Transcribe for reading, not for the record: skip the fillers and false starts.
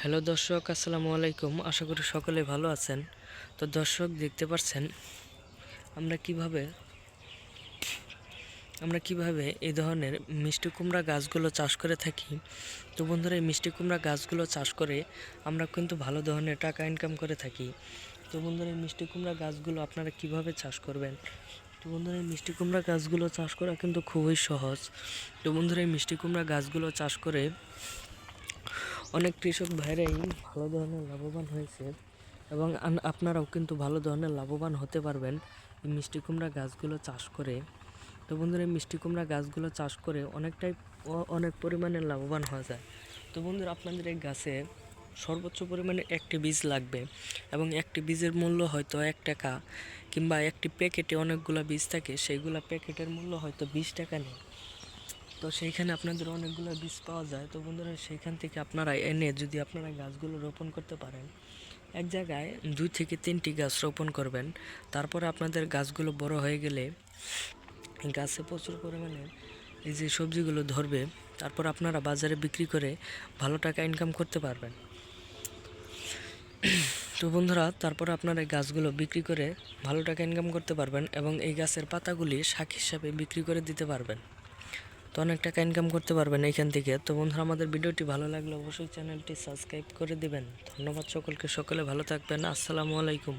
Hello দর্শক, আসসালামু আলাইকুম। আশা করি সকলে ভালো আছেন। তো দর্শক, দেখতে পাচ্ছেন আমরা কিভাবে এই ধরনের মিষ্টি কুমড়া গাছগুলো চাষ করে থাকি। তো বন্ধুরা, এই মিষ্টি কুমড়া গাছগুলো চাষ করে আমরা কিন্তু ভালো ধরনের টাকা ইনকাম করে থাকি। তো বন্ধুরা, এই মিষ্টি কুমড়া গাছগুলো আপনারা কিভাবে চাষ করবেন? তো বন্ধুরা, এই মিষ্টি কুমড়া গাছগুলো চাষ করা কিন্তু খুবই সহজ। তো বন্ধুরা, এই মিষ্টি কুমড়া গাছগুলো চাষ করে অনেক কৃষক ভাইরাই ভালো ধরনের লাভবান হয়েছে এবং আপনারাও কিন্তু ভালো ধরনের লাভবান হতে পারবেন এই মিষ্টি কুমড়া গাছগুলো চাষ করে। তো বন্ধুরা, এই মিষ্টি কুমড়া গাছগুলো চাষ করে অনেক পরিমাণে লাভবান হওয়া যায়। তো বন্ধুরা, আপনাদের এই গাছে সর্বোচ্চ পরিমাণে একটি বীজ লাগবে এবং একটি বীজের মূল্য হয়তো 1 টাকা, কিংবা একটি প্যাকেটে অনেকগুলো বীজ থাকে, সেইগুলো প্যাকেটের মূল্য হয়তো 20 টাকা নেই। তো সেইখানে আপনাদের অনেকগুলো বীজ পাওয়া যায়। তো বন্ধুরা, সেইখান থেকে আপনারা এনে যদি আপনারা গাছগুলো রোপণ করতে পারেন, এক জায়গায় 2 থেকে 3টি গাছ রোপণ করবেন। তারপরে আপনাদের গাছগুলো বড় হয়ে গেলে গাছে প্রচুর পরিমাণে এই যে সবজিগুলো ধরবে, তারপর আপনারা বাজারে বিক্রি করে ভালো টাকা ইনকাম করতে পারবেন। তো বন্ধুরা, তারপর আপনারা এই গাছগুলো বিক্রি করে ভালো টাকা ইনকাম করতে পারবেন এবং এই গাছের পাতাগুলি শাক হিসাবে বিক্রি করে দিতে পারবেন। তো অনেক টাকা ইনকাম করতে পারবেন এইখান থেকে। তো বন্ধুরা, আমাদের ভিডিওটি ভালো লাগলে অবশ্যই চ্যানেলটি সাবস্ক্রাইব করে দিবেন। ধন্যবাদ সকলকে, সকলে ভালো থাকবেন। আসসালামু আলাইকুম।